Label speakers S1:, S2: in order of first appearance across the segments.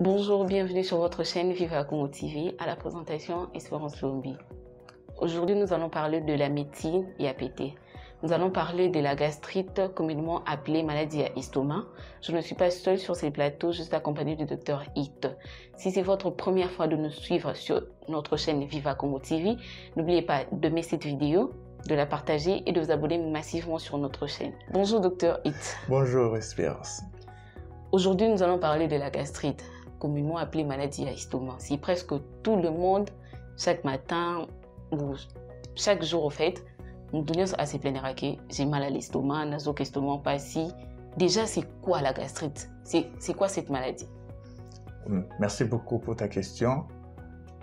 S1: Bonjour, bienvenue sur votre chaîne Viva Congo TV, à la présentation Espérance Lombi. Aujourd'hui, nous allons parler de la médecine et APT. Nous allons parler de la gastrite, communément appelée maladie à estomac. Je ne suis pas seule sur ces plateaux, je suis accompagnée du Dr Hit. Si c'est votre première fois de nous suivre sur notre chaîne Viva Congo TV, n'oubliez pas d'aimer cette vidéo, de la partager et de vous abonner massivement sur notre chaîne. Bonjour Dr Hit.
S2: Bonjour Espérance.
S1: Aujourd'hui, nous allons parler de la gastrite, communément appelée maladie à estomac. C'est presque tout le monde, chaque matin ou chaque jour au fait, nous donnons à se plaindre que j'ai mal à l'estomac, naso estomac, pas si. Déjà, c'est quoi la gastrite? C'est quoi cette maladie?
S2: Merci beaucoup pour ta question.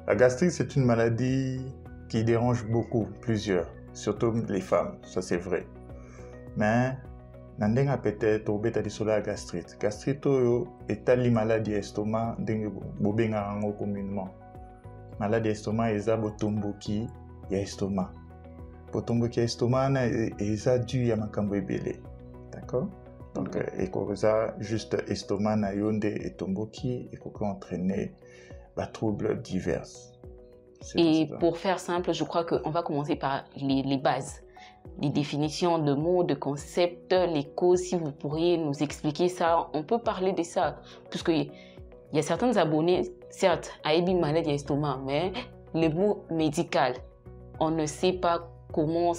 S2: La gastrite, c'est une maladie qui dérange beaucoup, plusieurs, surtout les femmes, ça c'est vrai. Mais Nandenga peut-être au bêta de la gastrite. Gastrite est une maladie estomac dengue communément. Maladie estomac est botomboki ya estomac. Botomboki ya estomac est dû à makambo ebele. D'accord? Donc et ça juste estomac na yonde et tomboki et peut entraîner des troubles divers.
S1: Et pour faire simple, je crois qu'on va commencer par les bases. Les définitions de mots, de concepts, les causes, si vous pourriez nous expliquer ça, on peut parler de ça. Puisqu'il y a certains abonnés, certes, à une maladie d'estomac, mais le mot médical, on ne sait pas comment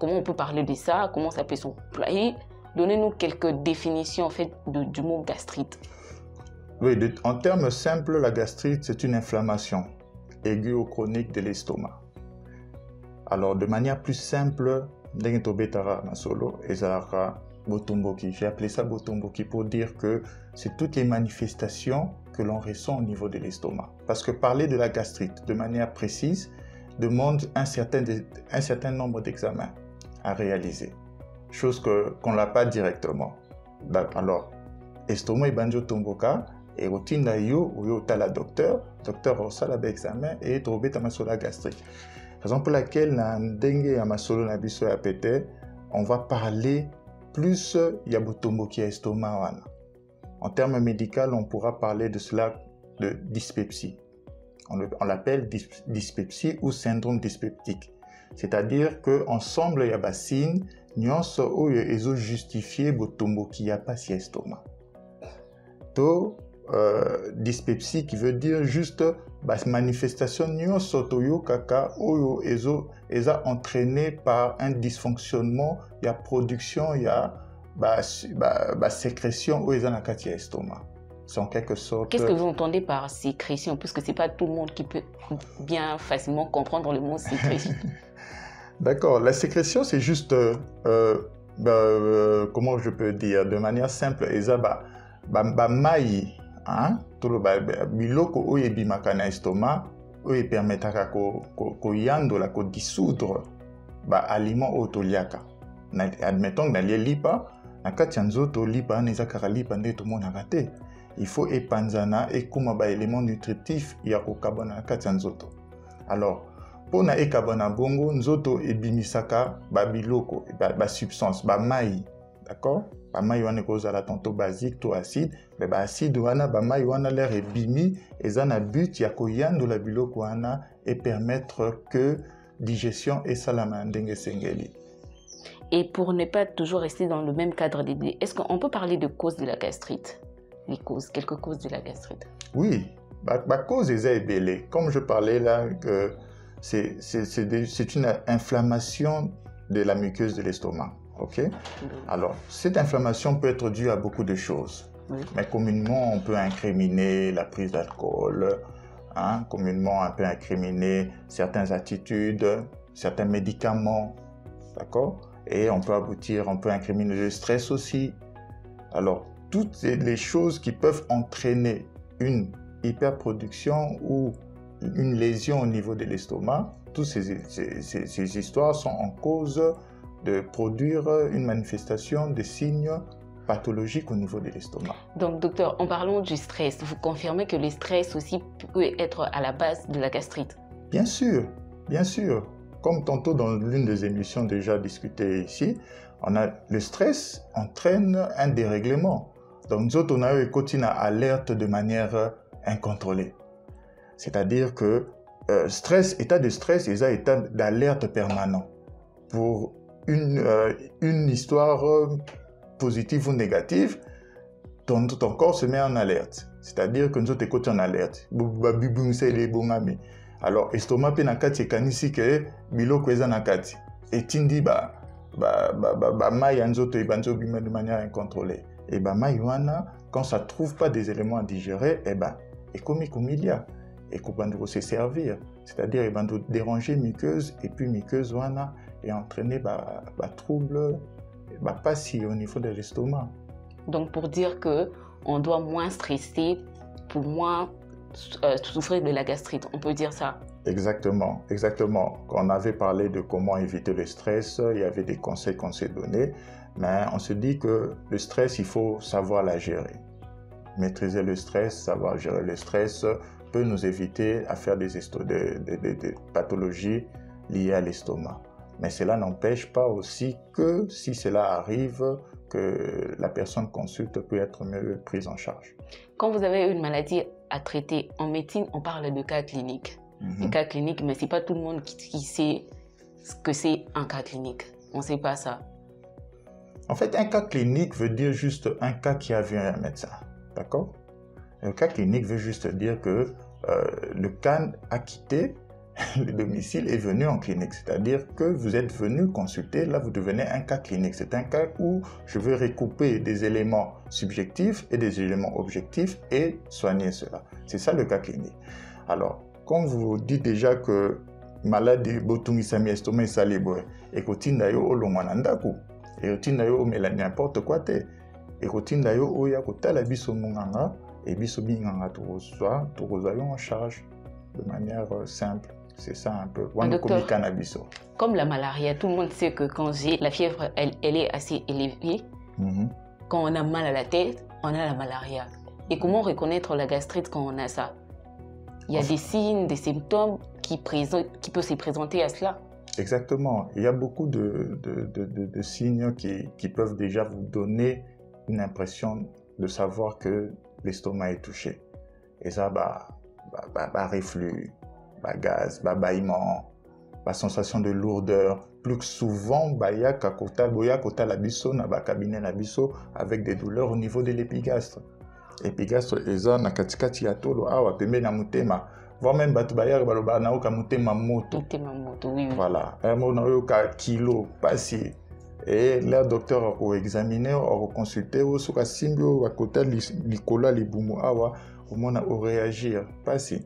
S1: on peut parler de ça, comment ça peut s'employer. Donnez-nous quelques définitions en fait, du mot gastrite.
S2: Oui, en termes simples, la gastrite, c'est une inflammation aiguë ou chronique de l'estomac. Alors, de manière plus simple, j'ai appelé ça botomboki pour dire que c'est toutes les manifestations que l'on ressent au niveau de l'estomac. Parce que parler de la gastrite de manière précise demande un certain nombre d'examens à réaliser, chose qu'on n'a pas directement. Alors, estomac et banjo tomboka, et routine yo ou la docteur osala examen et trouvé la gastrite. Raison pour laquelle dans dengue à masolo na biso ya pété, on va parler plus ya botomboki ya estomac wana. En termes médicaux, on pourra parler de cela de dyspepsie. On l'appelle dyspepsie ou syndrome dyspeptique. C'est-à-dire que ensemble ya bassine nyonso oyo ezo justifier botomboki ya pasi ya estomac. To dyspepsie qui veut dire juste manifestation nyonso toyo kaka oyo eza entraîné par un dysfonctionnement ya production ya sécrétion oyo eza na kati ya estomac. C'est en quelque sorte.
S1: Qu'est-ce que vous entendez par sécrétion, puisque c'est pas tout le monde qui peut bien facilement comprendre le mot sécrétion.
S2: D'accord, la sécrétion c'est juste comment je peux dire de manière simple eza mai biloko oyo ebimaka na estomac oyo permetaka koyandola dissoudre aliment oyo toliaka. Admettons que nalie lipa na kati ya nzoto lipa wana eza kaka lipa nde tomonaka te. Il faut epanzana ekoma baélément nutritif ya kokabona na kati ya nzoto. Alors mpona ekabona bongo nzoto ebimisaka babiloko basubstance bamai. D'accord? Bamai wana ekozala tantôt basique to acide, mais acide wana bamai wana l'air ebimi eza na but ya koyandola biloko wana et permettre que digestion esalama ndenge esengeli.
S1: Et pour ne pas toujours rester dans le même cadre d'idée, est-ce qu'on peut parler de causes de la gastrite? Les causes, quelques causes de la gastrite.
S2: Oui, cause eza ebele. Comme je parlais là, que c'est une inflammation de la muqueuse de l'estomac. Ok? Alors, cette inflammation peut être due à beaucoup de choses. Oui. Mais communément, on peut incriminer la prise d'alcool. Communément, on peut incriminer certaines attitudes, certains médicaments. D'accord? Et on peut incriminer le stress aussi. Alors, toutes les choses qui peuvent entraîner une hyperproduction ou une lésion au niveau de l'estomac, toutes ces histoires sont en cause de produire une manifestation de signes pathologiques au niveau de l'estomac.
S1: Donc, docteur, en parlant du stress, vous confirmez que le stress aussi peut être à la base de la gastrite?
S2: Bien sûr, bien sûr. Comme tantôt dans l'une des émissions déjà discutées ici, le stress entraîne un dérèglement. Donc nous autres, on a eu une alerte de manière incontrôlée. C'est-à-dire que stress, état de stress, et ça, état d'alerte permanent. Pour une histoire positive ou négative, ton corps se met en alerte. C'est-à-dire que nous autres écoutons en alerte. Alors, estomac pe nakati ekanisi ke biloko eza nakati. Etindi mai nzoto ebanzo bima de manière incontrôlée. Et mai wana, quand ça trouve pas des éléments à digérer, ekomi komilia. Et qu'on se servir. C'est-à-dire qu'ils vont déranger muqueuse et puis muqueuse wana et entraîner trouble pas si au niveau de l'estomac.
S1: Donc pour dire que on doit moins stresser pour moins souffrir de la gastrite, on peut dire ça.
S2: Exactement, exactement. Quand on avait parlé de comment éviter le stress, il y avait des conseils qu'on s'est donnés, mais on se dit que le stress, il faut savoir la gérer. Maîtriser le stress, savoir gérer le stress peut nous éviter à faire des pathologies liées à l'estomac. Mais cela n'empêche pas aussi que si cela arrive, que la personne consulte peut être mieux prise en charge.
S1: Quand vous avez une maladie à traiter, en médecine, on parle de cas cliniques. Les cas cliniques, mais ce n'est pas tout le monde qui sait ce que c'est un cas clinique. On ne sait pas ça.
S2: En fait, un cas clinique veut dire juste un cas qui a vu un médecin. D'accord ? Le cas clinique veut juste dire que le cas a quitté le domicile est venu en clinique. C'est-à-dire que vous êtes venu consulter, là vous devenez un cas clinique. C'est un cas où je vais recouper des éléments subjectifs et des éléments objectifs et soigner cela. C'est ça le cas clinique. Alors, quand vous dites déjà que maladie botungisami estomac salibwe et kotinda yo olongwanandaku et kotinda yo omela n'importe quoi te et kotinda yo oya kotala biso munganga et biso binganga tokozwa yo en charge de manière simple. C'est ça un peu.
S1: Docteur, comme la malaria, tout le monde sait que quand j'ai la fièvre, elle est assez élevée. Quand on a mal à la tête, on a la malaria. Et comment reconnaître la gastrite quand on a ça? Il y a des signes, des symptômes qui peuvent se présenter à cela.
S2: Exactement. Il y a beaucoup de signes qui peuvent déjà vous donner une impression de savoir que l'estomac est touché. Et ça, reflux, gaz, bâillement, sensation de lourdeur. Plus souvent, il y a la biso, cabinet la biso avec des douleurs au niveau de l'épigastre. L'épigastre, eza na katikati ya tolo awa pembe na mutema. Voire même batu bayaka baloba na oka mutema moto.
S1: Mutema moto, oui.
S2: Voilà. On a eu kilo, passi. Et là, docteur a examiné, a consulté, a simbi, a côté l'ikola, les boumou awa, au moins a réagir, passi.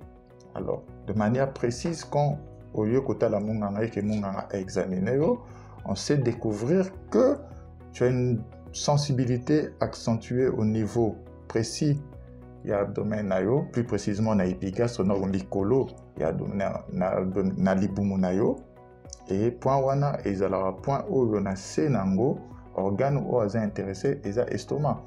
S2: Alors, de manière précise, quand au lieu que la munganga et que munganga a examiné, on sait découvrir que tu as une sensibilité accentuée au niveau précis. Il y a abdomen nayo, plus précisément na épigastre, na l'icolo, il y a na libumu nayo. Et point wana, et alors point où on a senango, organe où on a intéressé, et ça estomac.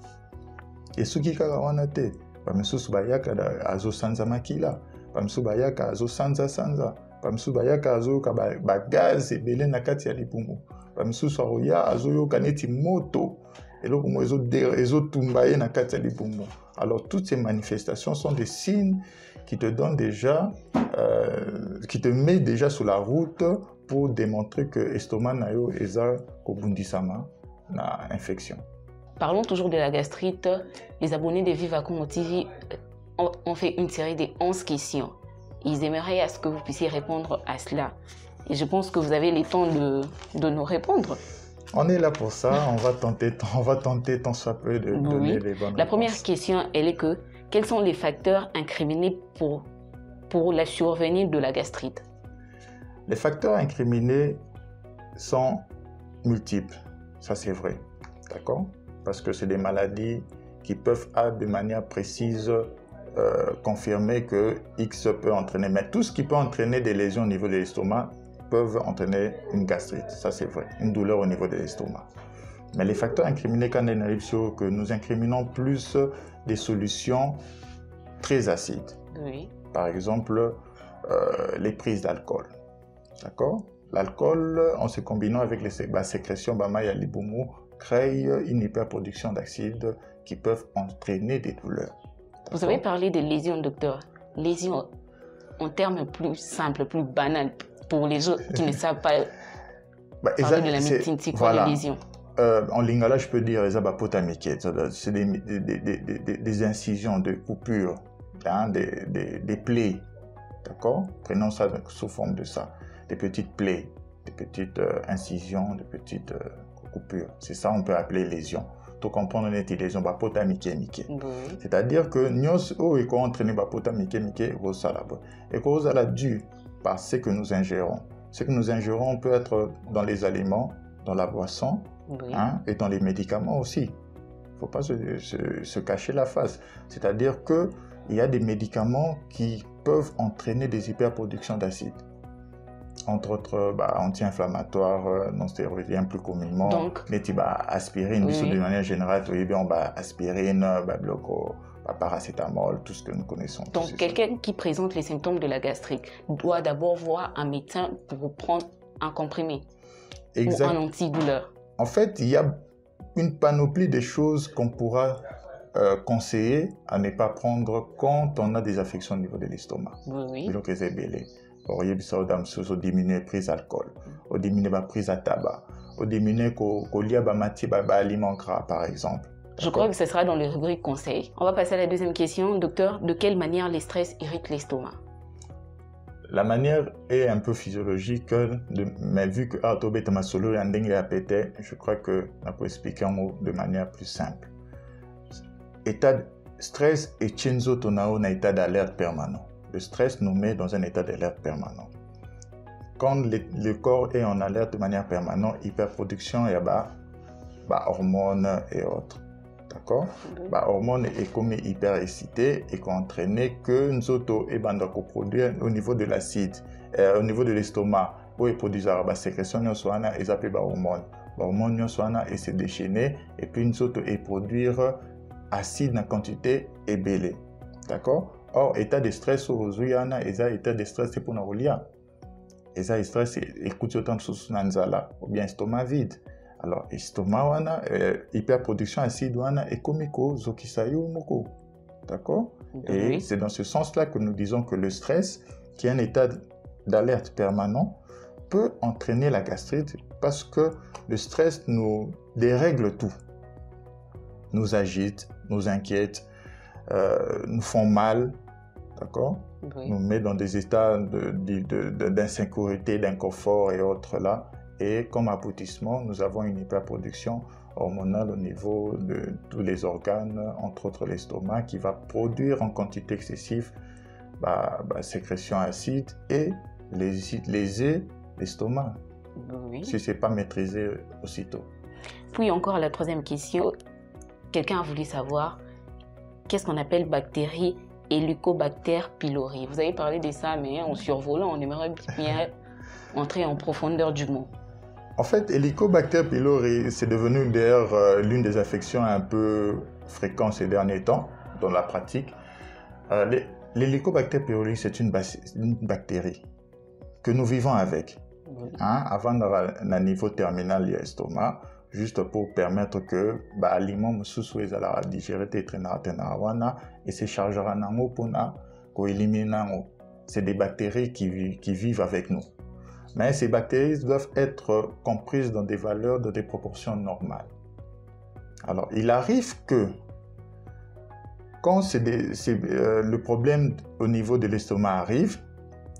S2: Et ce qui est wana te, bamisusu bayaka azo sanza makila. Pamsu bayaka azo sanza pamsu bayaka azo gaz ebele na kati ya libumu pamsu soya azo yo kaneti moto eloko mo ezo tumbaye na kati ya libumu. Alors toutes ces manifestations sont des signes qui te donnent déjà qui te met déjà sur la route pour démontrer que estomac na yo eza kobundisama na infection.
S1: Parlons toujours de la gastrite. Les abonnés de Viva Congo TV ont fait une série de 11 questions. Ils aimeraient à ce que vous puissiez répondre à cela. Et je pense que vous avez le temps de nous répondre.
S2: On est là pour ça. On va tenter tant soit peu de donner les bonnes réponses.
S1: La première question, elle est que quels sont les facteurs incriminés pour la survenue de la gastrite?
S2: Les facteurs incriminés sont multiples. Ça, c'est vrai. D'accord? Parce que c'est des maladies qui peuvent de manière précise confirmer que X peut entraîner. Mais tout ce qui peut entraîner des lésions au niveau de l'estomac peuvent entraîner une gastrite. Ça, c'est vrai. Une douleur au niveau de l'estomac. Mais les facteurs incriminés, quand on arrive sur que nous incriminons plus des solutions très acides.
S1: Oui.
S2: Par exemple, les prises d'alcool. D'accord? L'alcool, en se combinant avec la sécrétion Bamaya Libumu, crée une hyperproduction d'acide qui peuvent entraîner des douleurs.
S1: Vous avez parlé de lésions, docteur. Lésions en termes plus simples, plus banals, pour les gens qui ne savent pas parler de la médecine, c'est quoi les lésions?
S2: En lingala, je peux dire c'est des incisions, des coupures, hein, des plaies, d'accord? Prenons ça sous forme de ça, des petites plaies, des petites incisions, des petites coupures. C'est ça on peut appeler lésion. Tout comprendre les lésions, c'est-à-dire que nous et qu'on entraîne et qu'on a dû par ce que nous ingérons. Ce que nous ingérons peut être dans les aliments, dans la boisson, hein, et dans les médicaments aussi. Il ne faut pas se cacher la face. C'est-à-dire qu'il y a des médicaments qui peuvent entraîner des hyperproductions d'acide. Entre autres, anti-inflammatoires, non stéroïdiens plus communément.
S1: Donc,
S2: aspirine, de manière générale, aspirine, paracétamol, tout ce que nous connaissons.
S1: Donc, quelqu'un qui présente les symptômes de la gastrite doit d'abord voir un médecin pour prendre un comprimé ou un antidouleur.
S2: En fait, il y a une panoplie de choses qu'on pourra conseiller à ne pas prendre quand on a des affections au niveau de l'estomac.
S1: Oui.
S2: On diminuer la prise d'alcool, on diminue la prise de tabac, on diminue aliments gras, par exemple.
S1: Je crois que ce sera dans le rubrique conseil. On va passer à la deuxième question. Docteur, de quelle manière les stress irritent l'estomac?
S2: La manière est un peu physiologique, mais vu que je crois que on peut expliquer un mot de manière plus simple. État de stress et un état d'alerte permanent. Le stress nous met dans un état d'alerte permanent. Quand le corps est en alerte de manière permanente, hyperproduction, il y a hormones et autres. D'accord? Hormones est comme hyper excité et qui entraîne que nous autres produire au niveau de l'acide, au niveau de l'estomac, où ils produisent la sécrétion, ils appellent hormones. Hormones et se déchaîner et puis nous autres et produire acide en quantité ébélée. D'accord? Or, état de stress aujourd'hui, état de stress c'est pour nous relier. État de stress écoute autant sous nanzala ou bien estomac vide. Alors, estomac hyperproduction acide est comico zokisayo moko. D'accord? Et c'est dans ce sens-là que nous disons que le stress, qui est un état d'alerte permanent, peut entraîner la gastrite parce que le stress nous dérègle tout. Nous agite, nous inquiète, nous font mal, d'accord? Nous met dans des états d'insécurité, d'inconfort et autres là. Et comme aboutissement, nous avons une hyperproduction hormonale au niveau de tous les organes, entre autres l'estomac, qui va produire en quantité excessive sécrétion acide et léser l'estomac, si ce n'est pas maîtrisé aussitôt.
S1: Puis encore la troisième question, quelqu'un a voulu savoir qu'est-ce qu'on appelle bactéries Helicobacter pylori. Vous avez parlé de ça, mais en survolant, on aimerait bien entrer en profondeur du mot.
S2: En fait, Helicobacter pylori, c'est devenu d'ailleurs l'une des affections un peu fréquentes ces derniers temps dans la pratique. L'Helicobacter pylori, c'est une bactérie que nous vivons avec. Avant d'un niveau terminal de l'estomac, juste pour permettre que l'aliment soit digéré et se chargera pour éliminer. C'est des bactéries qui vivent avec nous. Mais ces bactéries doivent être comprises dans des valeurs, dans des proportions normales. Alors, il arrive que quand le problème au niveau de l'estomac arrive,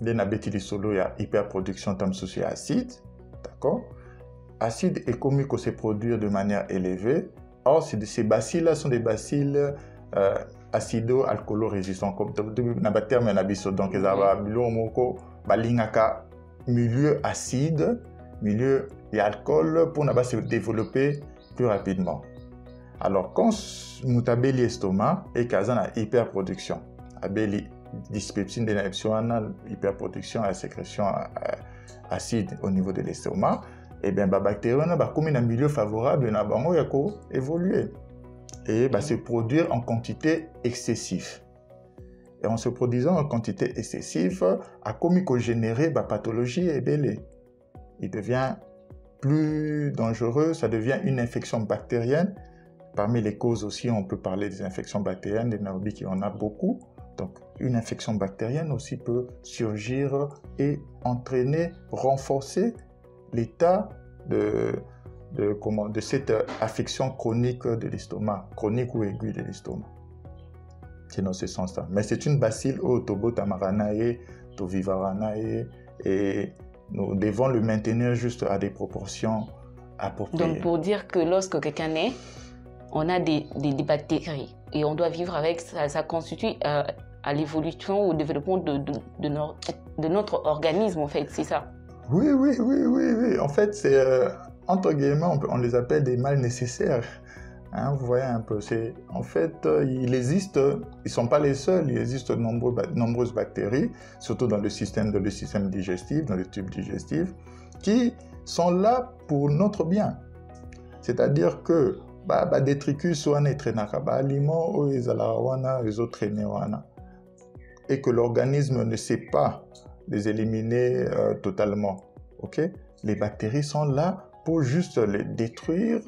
S2: il y a hyperproduction de acide, d'accord? Acide est commis que se produire de manière élevée. Or, ces bacilles-là sont des bacilles acido-alcoolo-résistants. Comme dans le terme, donc ils ont milieu acide, milieu et alcool pour se développer plus rapidement. Alors, quand nous avons l'estomac et qu'il y a une hyperproduction, dyspepsine de hyperproduction et sécrétion acide au niveau de l'estomac, et bien, les bactéries comme un milieu favorable, vont évoluer et se produire en quantité excessive. Et en se produisant en quantité excessive, a commis qu'on générer pathologie et belée. Il devient plus dangereux, ça devient une infection bactérienne Parmi les causes aussi, on peut parler des infections bactériennes, des naobi qui en a beaucoup. Donc, une infection bactérienne aussi peut surgir et entraîner, renforcer l'état de cette affection chronique de l'estomac, chronique ou aiguë de l'estomac. C'est dans ce sens-là. Mais c'est une bacille au tobo tamaranae, tovivaranae, et nous devons le maintenir juste à des proportions appropriées.
S1: Donc, pour dire que lorsque quelqu'un naît, on a des bactéries et on doit vivre avec, ça constitue à l'évolution ou au développement de notre organisme, en fait, c'est ça?
S2: Oui. En fait, c'est, entre guillemets, on les appelle des mal nécessaires. Hein, vous voyez un peu, en fait, il existe, ils ne sont pas les seuls, il existe de nombreuses bactéries, surtout dans le système digestif, dans le tube digestif, qui sont là pour notre bien. C'est-à-dire que des tricus ou aliments ou les autres et que l'organisme ne sait pas les éliminer totalement. Ok? Les bactéries sont là pour juste les détruire.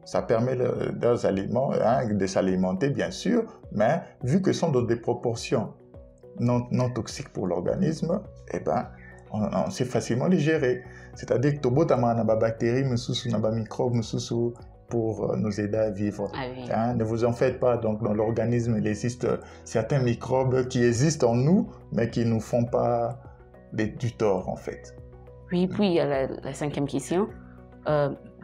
S2: Ça permet leurs aliments de s'alimenter, bien sûr, mais vu que ce sont dans des proportions non toxiques pour l'organisme, eh ben, on sait facilement les gérer. C'est-à-dire que tobo tamana ba bactéries, ba microbes, pour nous aider à vivre. Hein, ne vous en faites pas. Donc, dans l'organisme, il existe certains microbes qui existent en nous, mais qui ne nous font pas du tort, en fait.
S1: Oui, puis il y a la cinquième question.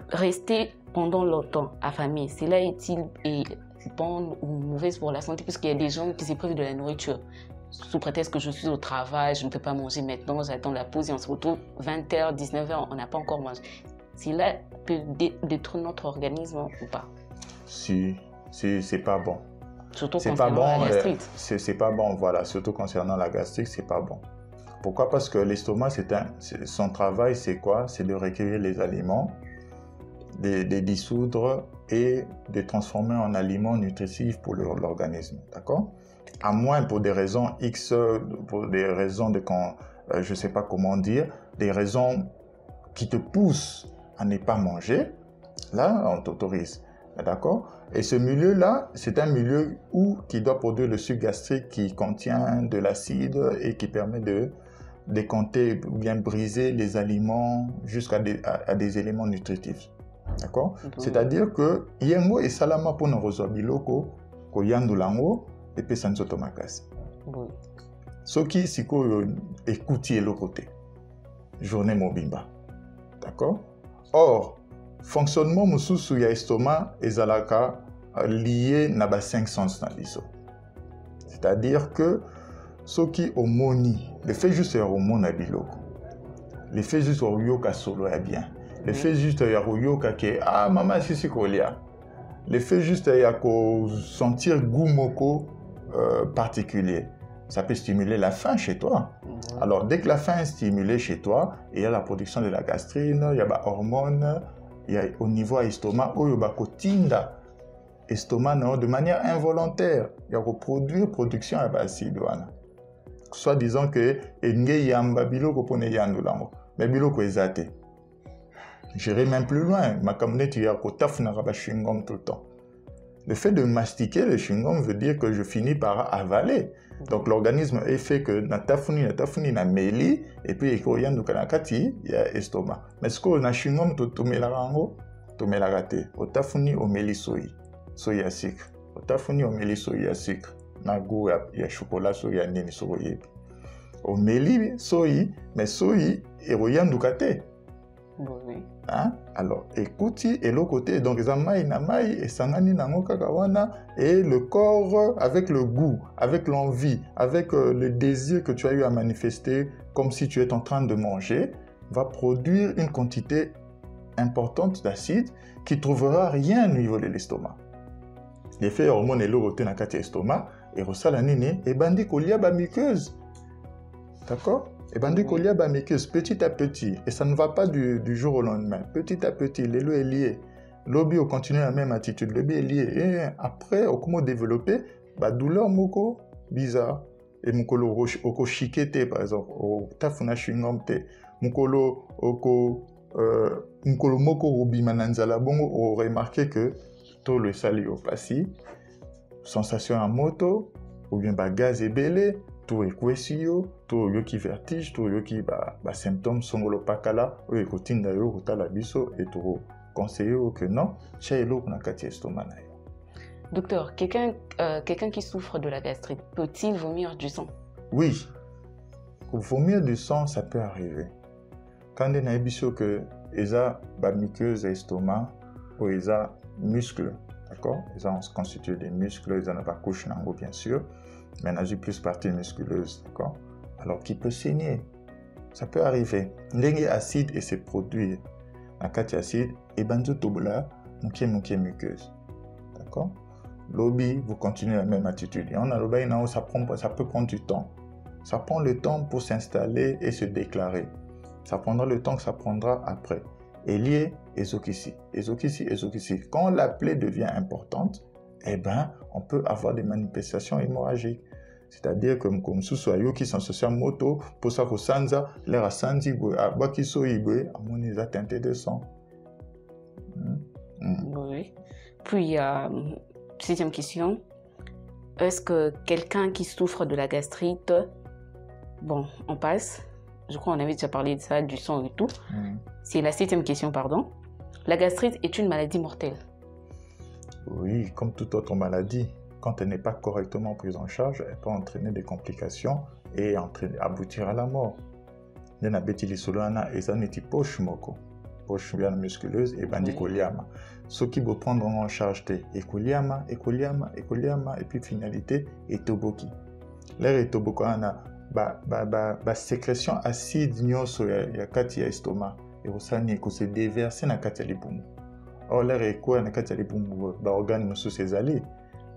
S1: Rester pendant longtemps affamé, cela est-il bon ou mauvais pour la santé? Puisqu'il y a des gens qui s'éprouvent de la nourriture. Sous prétexte que je suis au travail, je ne peux pas manger maintenant, j'attends la pause et on se retrouve 20h, 19h, on n'a pas encore mangé. Cela peut détruire notre organisme ou pas? Si, c'est pas bon. Surtout concernant la gastrite.
S2: C'est pas bon, voilà. Surtout concernant la gastrite, c'est pas bon. Pourquoi? Parce que l'estomac, son travail, c'est quoi? C'est de recueillir les aliments, de dissoudre et de transformer en aliments nutritifs pour l'organisme. D'accord? À moins pour des raisons X, pour des raisons je ne sais pas comment dire, des raisons qui te poussent à ne pas manger, là, on t'autorise. D'accord? Et ce milieu-là, c'est un milieu qui doit produire le suc gastrique qui contient de l'acide et qui permet de décompter ou bien briser les aliments jusqu'à des éléments nutritifs. D'accord? C'est-à-dire que yango et salama pour nos biloko ko yandulango et puis sanzoto makasi. Ce qui siko écouter l'autre côté. Journée mobimba. D'accord? Or, fonctionnement mususu ya estomac ezalaka lié na ba 5 sens na biso. C'est-à-dire que ce qui omoni, le fait juste ya omona biloko. Le fait juste oyoka solo ya bien. Le fait juste ya oyoka ke maman sisi kolia. Le fait juste ya ko sentir goût moko particulier. Ça peut stimuler la faim chez toi. Alors, dès que la faim est stimulée chez toi, il y a la production de la gastrine, il y a des hormones, il y a au niveau de l'estomac, il y a kotinda estomac de manière involontaire. Il y a production de l'acide. Soit disant que il y a un biloko pone yandulango, mais biloko ezate. J'irai même plus loin. Ma communauté, il y a kotafuna chewing-gum tout le temps. Le fait de mastiquer le chewing-gum veut dire que je finis par avaler. Donc l'organisme est fait que natafuni na meli et puis il y a estomac. Mais ce qu'on a chewing-gum to melarango to melagate. Otafuni o meli soy ya sucre. Otafuni o meli soy ya sucre. Na goût ya chocolat soy ya nini soy. O meli soy mais soy et royandukate.
S1: Oui.
S2: Hein? Alors, écoutez, et l'autre côté, donc, et sangani et le corps, avec le goût, avec l'envie, avec le désir que tu as eu à manifester, comme si tu es en train de manger, va produire une quantité importante d'acide qui ne trouvera rien au niveau de l'estomac. L'effet hormone est l'autre côté dans le estomac, et ressalanini, et bandi kolia ba muqueuse. D'accord? Et bandi kolia ba muqueuse petit à petit, et ça ne va pas du jour au lendemain. Petit à petit, l'élo est lié. L'obi au continue la même attitude, l'obi est lié. Et après, au comment développer, ba douleur moko bizarre. Et mukolo oko shikete par exemple, au tafuna chewing-gum te, mukolo moko rubi mananzala bongo, on remarqué que tout le sali au passé, sensation à moto, ou bien gaz ébélé, tout équesio, tout yoki vertige, tout yoki symptômes songolo pakala, ou ekotinda yo kotala biso et tout conseiller que non, chez l'eau na kati estomac.
S1: Docteur, quelqu'un qui souffre de la gastrite, peut-il vomir du sang?
S2: Oui, vomir du sang, ça peut arriver. Quand on a dit que ils ont muqueuse estomac ou ils ont muscles, d'accord? Ils ont constitué des muscles, ils ont pas couche nango bien sûr, mais on a plus partie musculeuse, d'accord? Alors qui peut saigner? Ça peut arriver. L'engrais acide et ses produits, la carte acide et banzo tobola, muquée muqueuse, d'accord? Lobby, vous continuez la même attitude. Et on a lobby, ça peut prendre du temps. Ça prend le temps pour s'installer et se déclarer. Ça prendra le temps que ça prendra après. Et lié, ezokisi. Quand la plaie devient importante, eh ben, on peut avoir des manifestations hémorragiques. C'est-à-dire que comme sous yoki sensation moto, pour ça que sanza, l'air à sanzi, à bakiso ibwe, à mon isa teinté de sang.
S1: Oui. Puis, 6e question. Est-ce que quelqu'un qui souffre de la gastrite, bon, on passe. Je crois qu'on avait déjà parlé de ça, du sang et tout. C'est la 7e question, pardon. La gastrite est une maladie mortelle?
S2: Oui, comme toute autre maladie. Quand elle n'est pas correctement prise en charge, elle peut entraîner des complications et aboutir à la mort. Il y a des solana et ça n'est pas poche moko. Poche bien musculeuse et bandicoliama. Ce qui veut prendre en charge des ekoliama, et puis finalité, etoboki. L'air etoboki, sécrétion acide nyonso ya kati ya estomac et osani ko se déverser na kati ya libumu. Or l'air eko na kati ya libumu ba organe mosusu ezali,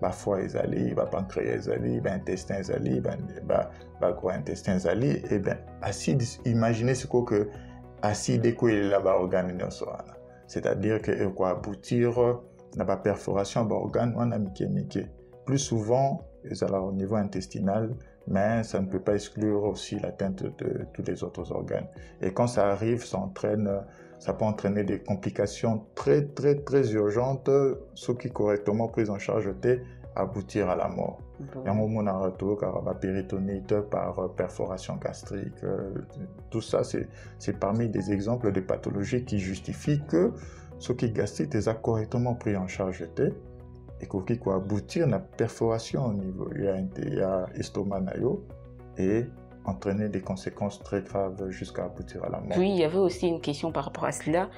S2: ba foie ezali, ba pancréas ezali, ba intestin ezali, ba gros intestin ezali, et ben acide, imaginez ce que acide eko est là ba organe nyonso wana. C'est-à-dire que eko aboutir na ba perforation ba organe wana mike. Plus souvent, ezala au niveau intestinal, mais ça ne peut pas exclure aussi l'atteinte de tous les autres organes. Et quand ça arrive, ça peut entraîner des complications très urgentes, ce qui correctement prise en charge aboutir à la mort. Il y a un moment où péritonite par perforation gastrique, tout ça c'est parmi des exemples de pathologies qui justifient que ce qui gastrite est correctement pris en charge et qui peut aboutir à une perforation au niveau de l'estomac et entraîner des conséquences très graves jusqu'à aboutir à la mort.
S1: Oui, il y avait aussi une question par rapport à cela.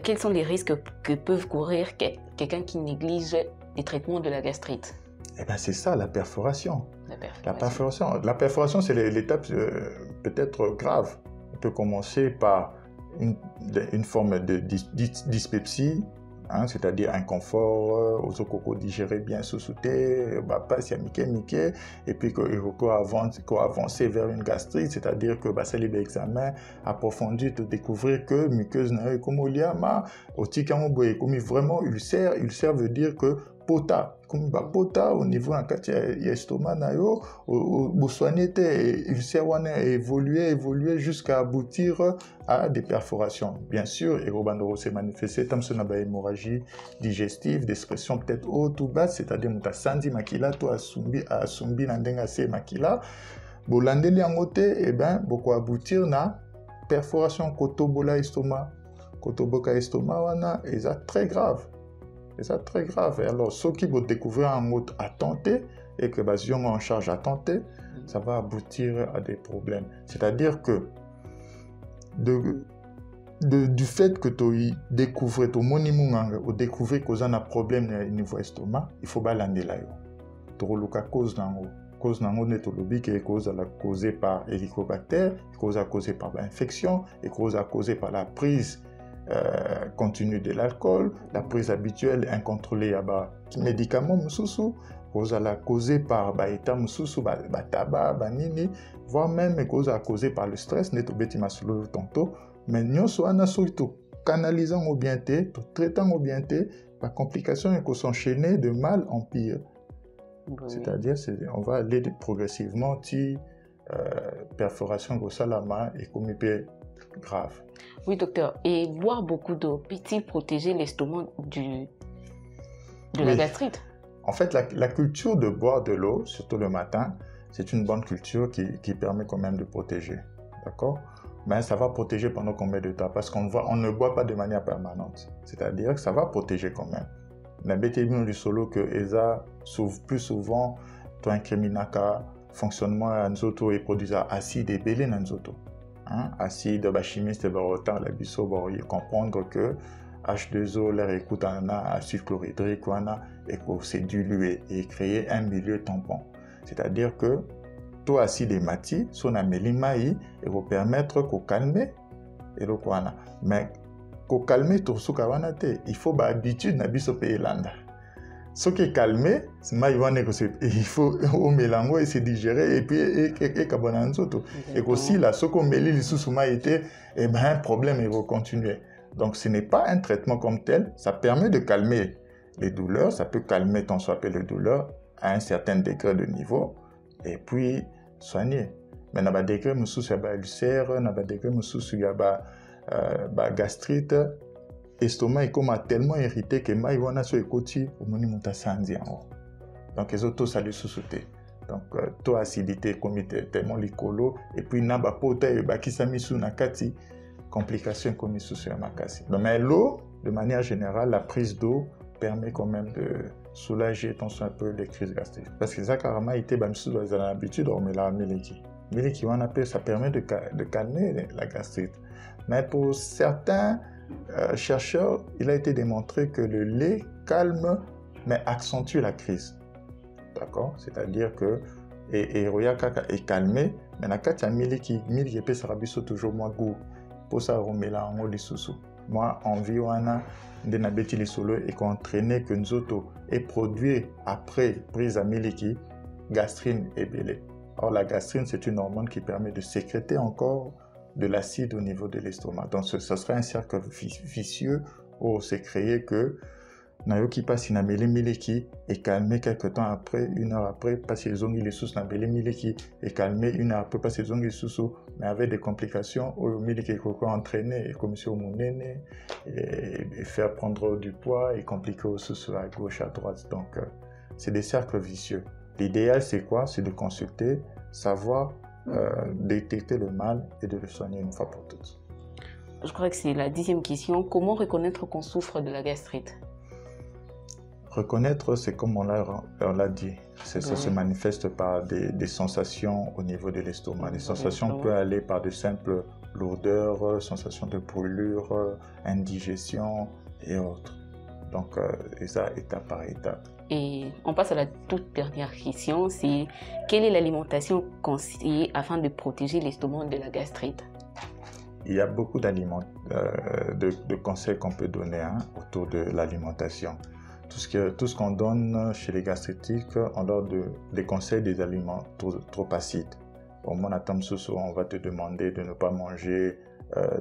S1: Quels sont les risques que peuvent courir quelqu'un qui néglige les traitements de la gastrite?
S2: Eh ben, c'est ça, la perforation. La perforation, c'est l'étape peut-être grave. On peut commencer par une forme de dyspepsie, c'est-à-dire inconfort, aux digérer bien sous-souté, pas si mike, et puis qu'il faut avancer vers une gastrite, c'est-à-dire que ça les examens approfondis de découvrir que muqueuse n'a eu comme oliama, au tikambo comme vraiment ulcère veut dire que pota, comme pota au niveau en cas l'estomac na yo, au soigner ulcère wana évoluer jusqu'à aboutir à des perforations. Bien sûr, et Robandoro s'est manifesté comme ce n'a hémorragie digestive, d'expression peut-être haute ou basse, c'est-à-dire mutasandi makila to asumbi nandenga se makila. Bolandeli angote, et ben beaucoup aboutir na perforation kotobola estomac, kotoboka estomac wana, et ça très grave. Et ça très grave. Et alors, ceux qui vont découvrir un mot à tenter et que si on en charge à tenter, ça va aboutir à des problèmes. C'est-à-dire que du fait que tu découvres ton monimung ou découvrir qu'on a un problème au niveau estomac, il faut balander là. Tu as cause nango. Cause nango ne tolobi qui est causée par Helicobacter, causée par l'infection et causée par la prise continue de l'alcool, la prise habituelle incontrôlée à médicaments mususu, causée par état mususu, tabac, nini, voire même causée par le stress, neto beti masolo tonto, mais nyonso ana surtout canalisant au bien té, traitant au bien té, par complications et s'enchaîner de mal en pire. Oui. C'est-à-dire, on va aller progressivement si perforation au salama et comme grave.
S1: Oui, docteur. Et boire beaucoup d'eau peut-il protéger l'estomac de la gastrite.
S2: En fait, la culture de boire de l'eau, surtout le matin, c'est une bonne culture qui permet quand même de protéger. D'accord? Mais ça va protéger pendant combien de temps? Parce qu'on ne boit pas de manière permanente. C'est-à-dire que ça va protéger quand même. Mais bétébino du solo que ESA plus souvent, toi incriminaka, fonctionnement à nzoto et produisent acide et belé dans nzoto. Acide, chimiste, autant la biso, comprendre que H2O, l'air écoute un acide chlorhydrique, et que c'est dilué et créer un milieu tampon. C'est-à-dire que tout acide et mati, son amélimaï, et vous permettre qu'on calme et le quoi. Mais qu'on calme tout ce qu'on a été, il faut habitude na biso pays landa. Ce qui est calmé, il faut au mélange et se digérer et puis et kabonanzoto. Et aussi là, ce qu'on met les sous-souma était, eh ben un problème il va continuer. Donc ce n'est pas un traitement comme tel, ça permet de calmer les douleurs, ça peut calmer ton soit les douleurs à un certain degré de niveau et puis soigner. Mais dans le degré où il y a ulcère, dans le degré où il y a gastrite, l'estomac est comme tellement irrité que moi, il y a sur les côtés, au moment où il y a donc les autres ça les sous-sauter. Donc taux acidité comme tellement licolo et puis n'a pas poté qui s'est mis sous nakati complications comme sous sur makasi. Donc mais l'eau de manière générale, la prise d'eau permet quand même de soulager un peu les crises gastriques. Parce que ça, carrément, était sous l'habitude, on met la miliki. Miliki, on appelle, ça permet de calmer la gastrite. Mais pour certains chercheurs, il a été démontré que le lait calme, mais accentue la crise. D'accord? C'est-à-dire que, et Royaka est calmé, mais la katia miliki peut se rabisso toujours moins goût. Pour ça, on met là en haut des sous-sous. Moi, en vie, on a des solo et qu'on entraînait que nous autres et produit après prise à miliki, gastrine et belé. Or, la gastrine, c'est une hormone qui permet de sécréter encore de l'acide au niveau de l'estomac. Donc, ce serait un cercle vicieux où c'est créé que Nayoki passe in abelé miliki et calmé quelques temps après, 1 heure après, passe les ongles les sous n'abelé miliki et calmé 1 heure après, passe les ongles sous mais avec des complications au miliki qu'on entraîner et comme si au monene et faire prendre du poids et compliquer au sous à gauche à droite. Donc c'est des cercles vicieux. L'idéal c'est quoi? C'est de consulter, savoir détecter le mal et de le soigner une fois pour toutes.
S1: Je crois que c'est la 10e question. Comment reconnaître qu'on souffre de la gastrite?
S2: Reconnaître, c'est comme on l'a dit, ça se manifeste par des sensations au niveau de l'estomac. Les sensations peuvent aller par de simples lourdeurs, sensations de brûlure, indigestion et autres. Donc, ça, étape par étape.
S1: Et on passe à la toute dernière question, c'est quelle est l'alimentation conseillée afin de protéger l'estomac de la gastrite?
S2: Il y a beaucoup d'aliments, de conseils qu'on peut donner autour de l'alimentation. Tout ce qu'on donne chez les gastritiques, on leur des conseils des aliments trop acides. Au moment on va te demander de ne pas manger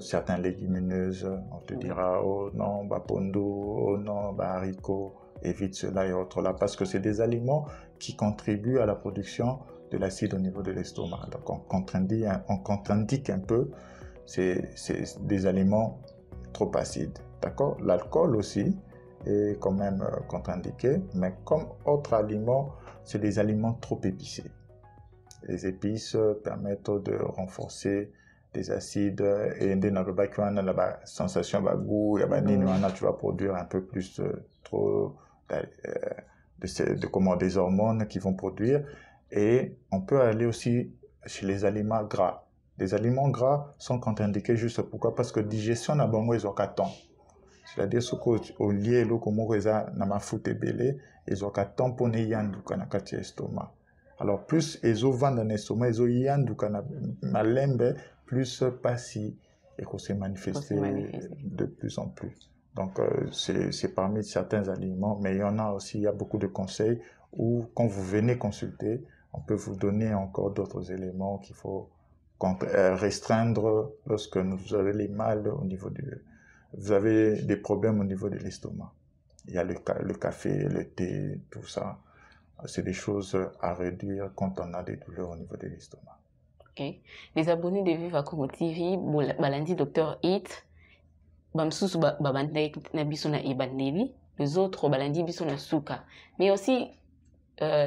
S2: certaines légumineuses. On te dira, oh non, pondo, oh non, haricot, évite cela et autres là, parce que c'est des aliments qui contribuent à la production de l'acide au niveau de l'estomac. Donc on contre-indique un peu c'est des aliments trop acides. D'accord? L'alcool aussi est quand même contre-indiqué, mais comme autre aliment, c'est des aliments trop épicés. Les épices permettent de renforcer des acides et la sensation de goût, tu vas produire un peu plus des hormones qui vont produire. Et on peut aller aussi chez les aliments gras. Les aliments gras sont contre-indiqués juste pourquoi? Parce que digestion n'a pas besoin de temps. C'est-à-dire ce qu'au lieu de comment na mafuta belé ils ont qu'à tamponner yanduka na kati estomac. Alors plus ils ont dans l'estomac ils ont yanduka na malembe plus passi et qu'on s'est manifesté de plus en plus. Donc c'est parmi certains aliments, mais il y en a aussi, il y a beaucoup de conseils où quand vous venez consulter, on peut vous donner encore d'autres éléments qu'il faut restreindre lorsque vous avez les mal au niveau vous avez des problèmes au niveau de l'estomac. Il y a le café, le thé, tout ça. C'est des choses à réduire quand on a des douleurs au niveau de l'estomac.
S1: Ok. Les abonnés de Viva Congo TV, balandi Dr. Hit, bamsusu babandai na biso na ibandeli, les autres balandi biso na suka. Mais aussi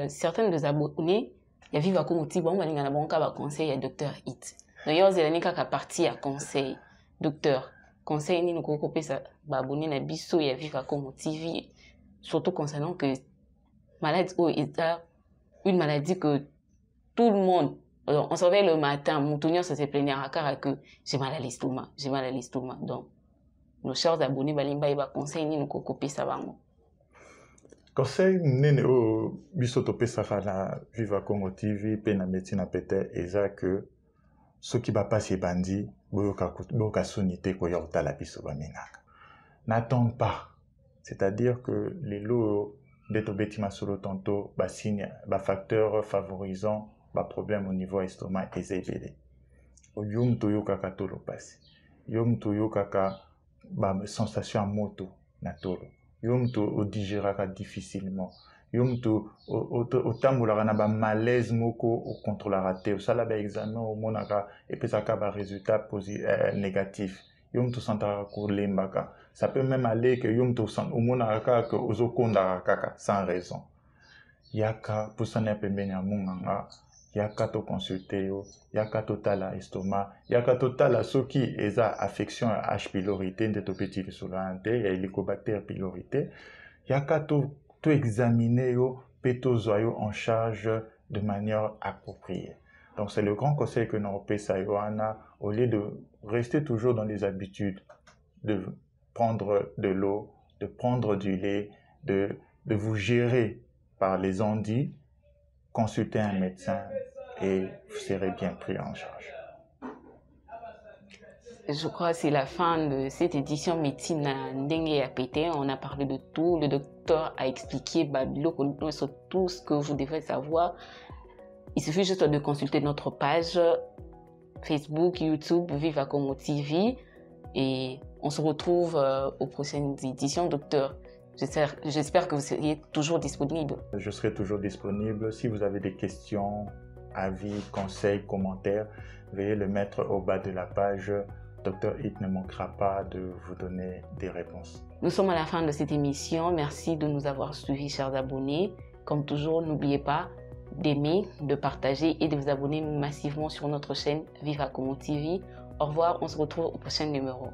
S1: certains des abonnés ya viva comme outil bon balinga na bon ka ba conseil ya docteur Hit. D'ailleurs zelani kaka partie à conseil docteur conseil ni ko pesa ba abonné na biso ya viva comme TV surtout concernant que maladie une maladie que tout le monde on se réveille le matin moutonio ça se plaignait à car que j'ai mal à l'estomac donc nos chers abonnés balimba ba conseil ni ko pesa bango.
S2: Conseil nene o biso topesaka na Viva Congo TV pe na médecine apete eza que ceux qui va passer bandi boyoka sonité ko yorta la biso bamengaka. N'attendent pas. C'est-à-dire que les lots d'etobeti masolo tantôt ba signe ba facteur favorisant ba problème au niveau estomac ezebele. O yum toyoka ka tolo passe. Yum toyoka ka ba sensation à moto na tolo. Yom to o digéraka difficilement. Yom to o tambolaka na ba malaise moko o contrôlera te. O sala ba examen o monaka et puis ça ba résultat négatif. Yom to sentaka ko lembaka. Ça peut même aller que yom to sent o monaka que ozo konda kaka sans raison. Yaka pusana pembeni ya munganga. Yaka to consulter yo, yaka to tala estomac, yaka to tala soki eza affection H pylorité de to petit solante, ya Helicobacter pylorité, yaka to examiner yo, peto zoyo en charge de manière appropriée. Donc c'est le grand conseil que nous pesa yoana au lieu de rester toujours dans les habitudes de prendre de l'eau, de prendre du lait, de vous gérer par les ondits. Consultez un médecin et vous serez bien pris en charge.
S1: Je crois que c'est la fin de cette édition médecine Ndenge Apete. On a parlé de tout. Le docteur a expliqué sur tout ce que vous devez savoir. Il suffit juste de consulter notre page Facebook, YouTube, Viva Congo TV. Et on se retrouve aux prochaines éditions, docteur. J'espère que vous seriez toujours disponible.
S2: Je serai toujours disponible. Si vous avez des questions, avis, conseils, commentaires, veuillez le mettre au bas de la page. Dr Hit ne manquera pas de vous donner des réponses.
S1: Nous sommes à la fin de cette émission. Merci de nous avoir suivis, chers abonnés. Comme toujours, n'oubliez pas d'aimer, de partager et de vous abonner massivement sur notre chaîne Viva Congo TV. Au revoir, on se retrouve au prochain numéro.